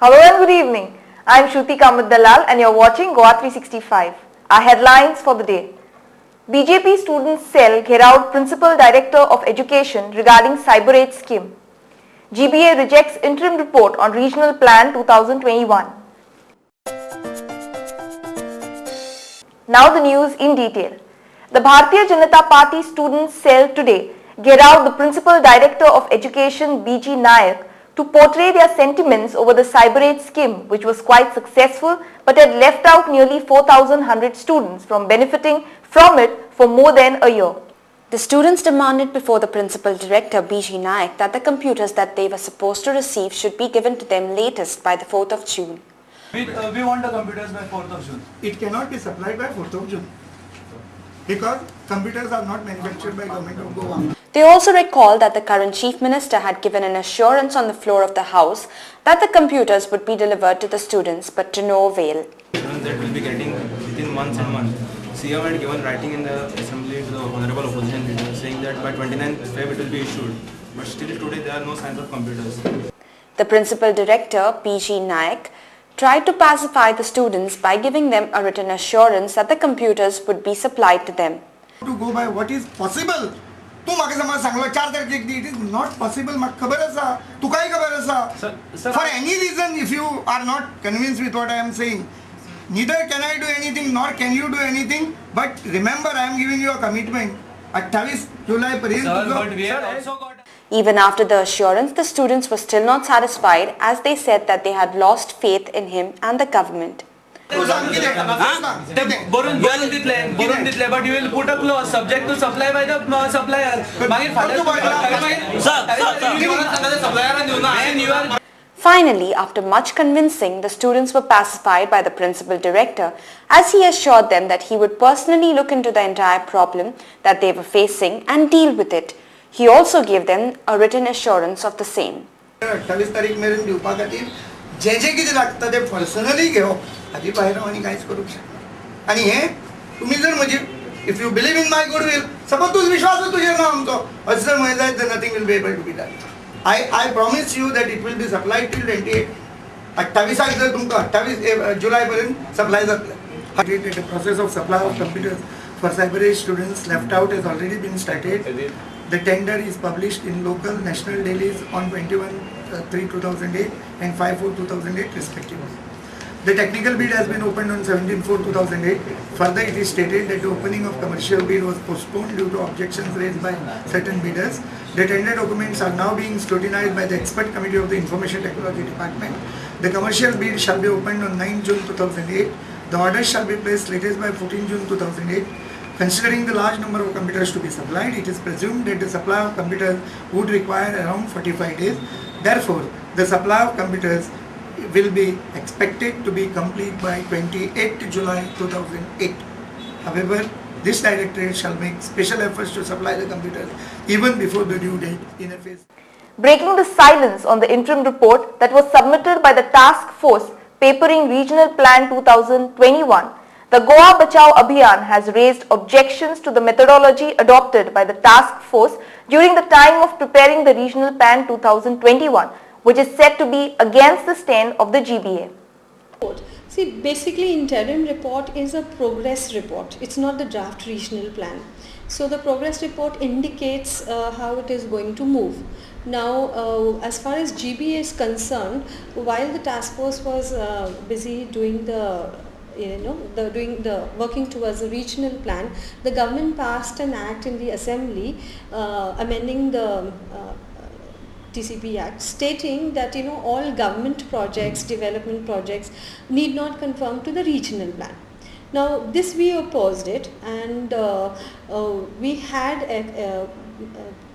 Hello and good evening. I am Shruti Kamath Dalal and you are watching Goa 365. Our headlines for the day. BJP student cell gherao Principal Director of Education regarding Cyber Aid scheme. GBA rejects interim report on Regional Plan 2021. Now the news in detail. The Bharatiya Janata Party student cell today gherao the Principal Director of Education BG Nayak to portray their sentiments over the Cyber Aid scheme, which was quite successful but had left out nearly 4,100 students from benefiting from it for more than a year. The students demanded before the Principal Director BG Nayak that the computers that they were supposed to receive should be given to them latest by the 4th of June. We want the computers by 4th of June. It cannot be supplied by 4th of June because computers are not manufactured by government of Goa. They also recalled that the current Chief Minister had given an assurance on the floor of the House that the computers would be delivered to the students, but to no avail. That will be getting within months and months. CM had given writing in the assembly to the Honorable Opposition Leader saying that by 29th Feb it will be issued, but still today there are no signs of computers. The Principal Director, BG Nayak, tried to pacify the students by giving them a written assurance that the computers would be supplied to them. To go by what is possible. तू मागे समाज सांगलो 4 तारखेक दी, it is not possible. म्हाका खबर आसा, तुकाय खबर आसा. For any reason, if you are not convinced with what I am saying, neither can I do anything nor can you do anything. But remember, I am giving you a commitment. 28 July पर्यंत. Even after the assurance, the students were still not satisfied as they said that they had lost faith in him and the government. But you will put a clause subject to supply by the supplier. Finally, after much convincing, the students were pacified by the Principal Director as he assured them that he would personally look into the entire problem that they were facing and deal with it. He also gave them a written assurance of the same. 28 तारीख मेरेन दिवपा खातीर जे कितें लागता ते personally घेवप हाची भायर आनी कांयच करूंक शकना. आनी हे तुमी जर म्हजी if you believe in my goodwill, suppose तुजो विश्वास तुजेर ना आमचो अशें जर म्हणत जायत then nothing will be able to be done. I promise you that it will be supplied till 28. 28 जर तुमकां 28 जुलै पर्यंत सप्लाय जातले. The process of supply of computers for cyber age students left out has already been started. The tender is published in local national dailies on 21/3/2008 and 5/4/2008 respectively. The technical bid has been opened on 17/4/2008. Further, it is stated that the opening of commercial bid was postponed due to objections raised by certain bidders. The tender documents are now being scrutinized by the expert committee of the Information Technology Department. The commercial bid shall be opened on 9 June 2008. The orders shall be placed latest by 14 June 2008. Considering the large number of computers to be supplied, it is presumed that the supply of computers would require around 45 days. Therefore, the supply of computers will be expected to be complete by 28 July 2008. However, this directorate shall make special efforts to supply the computers even before the due date in a phase. Breaking the silence on the interim report that was submitted by the task force papering Regional Plan 2021, the Goa Bachao Abhiyan has raised objections to the methodology adopted by the task force during the time of preparing the Regional Plan 2021, which is said to be against the stand of the GBA. See, basically interim report is a progress report. It's not the draft regional plan. So the progress report indicates how it is going to move. Now, as far as GBA is concerned, while the task force was busy doing working towards the regional plan, the government passed an act in the assembly amending the TCP Act, stating that all government projects, development projects need not conform to the regional plan. Now this we opposed it, and we had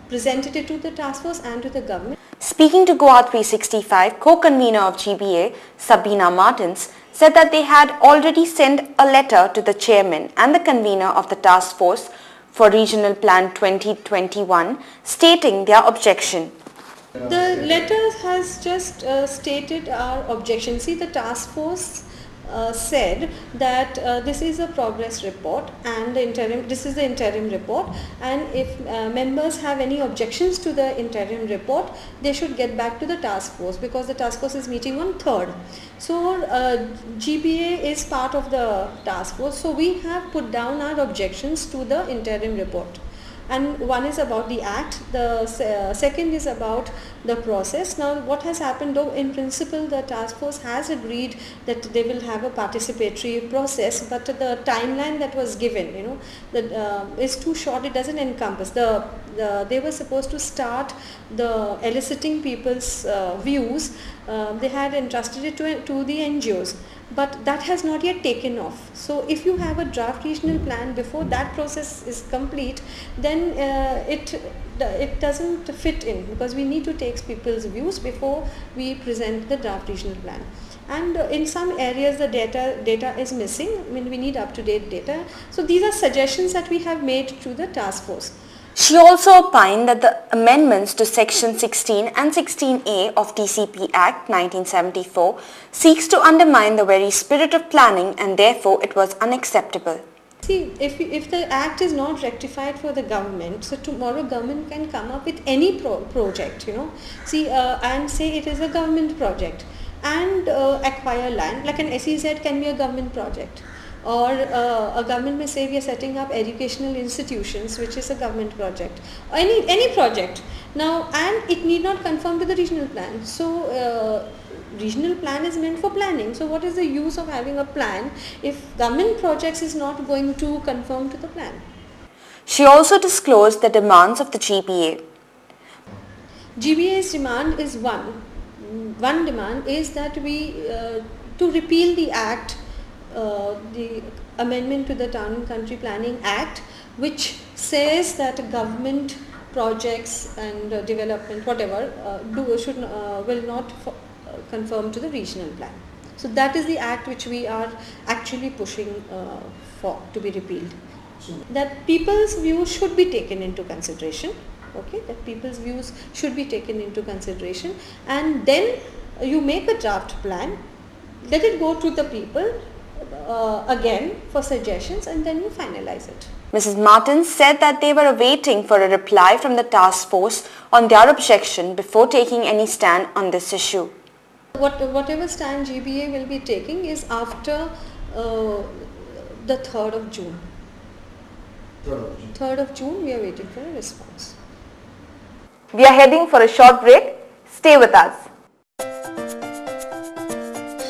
presented it to the task force and to the government. Speaking to Goa 365, co-convener of GBA, Sabina Martins, said that they had already sent a letter to the chairman and the convener of the task force for Regional Plan 2021 stating their objection. The letter has just stated our objection. See, the task force said that this is a progress report and this is the interim report, and if members have any objections to the interim report, they should get back to the task force, because the task force is meeting on 3rd. So GBA is part of the task force, so we have put down our objections to the interim report. And one is about the act, the second is about the process. Now what has happened, though in principle the task force has agreed that they will have a participatory process, but the timeline that was given, you know, that is too short. It doesn't encompass they were supposed to start the eliciting people's views. They had entrusted it to the NGOs, but that has not yet taken off. So if you have a draft regional plan before that process is complete, then it doesn't fit in, because we need to take people's views before we present the draft regional plan. And in some areas the data is missing. I mean, we need up-to-date data. So these are suggestions that we have made to the task force. She also opined that the amendments to Section 16 and 16A of TCP Act 1974 seeks to undermine the very spirit of planning, and therefore it was unacceptable. See, if the act is not rectified for the government, so tomorrow government can come up with any project, you know, and say it is a government project, and acquire land. Like an SEZ can be a government project. Or a government may say we are setting up educational institutions, which is a government project, or any project. Now, and it need not conform to the regional plan. So regional plan is meant for planning. So what is the use of having a plan if government projects is not going to conform to the plan? She also disclosed the demands of the GBA. GBA's demand is one demand is that we to repeal the act, the amendment to the Town and Country Planning Act, which says that government projects and development, whatever, will not conform to the regional plan. So that is the act which we are actually pushing for to be repealed. That people's views should be taken into consideration. Okay, that people's views should be taken into consideration, and then you make a draft plan, let it go to the people again for suggestions, and then you finalize it. Mrs. Martin said that they were awaiting for a reply from the task force on their objection before taking any stand on this issue. Whatever stand GBA will be taking is after the 3rd of June. 3rd of June, we are waiting for a response. We are heading for a short break. Stay with us.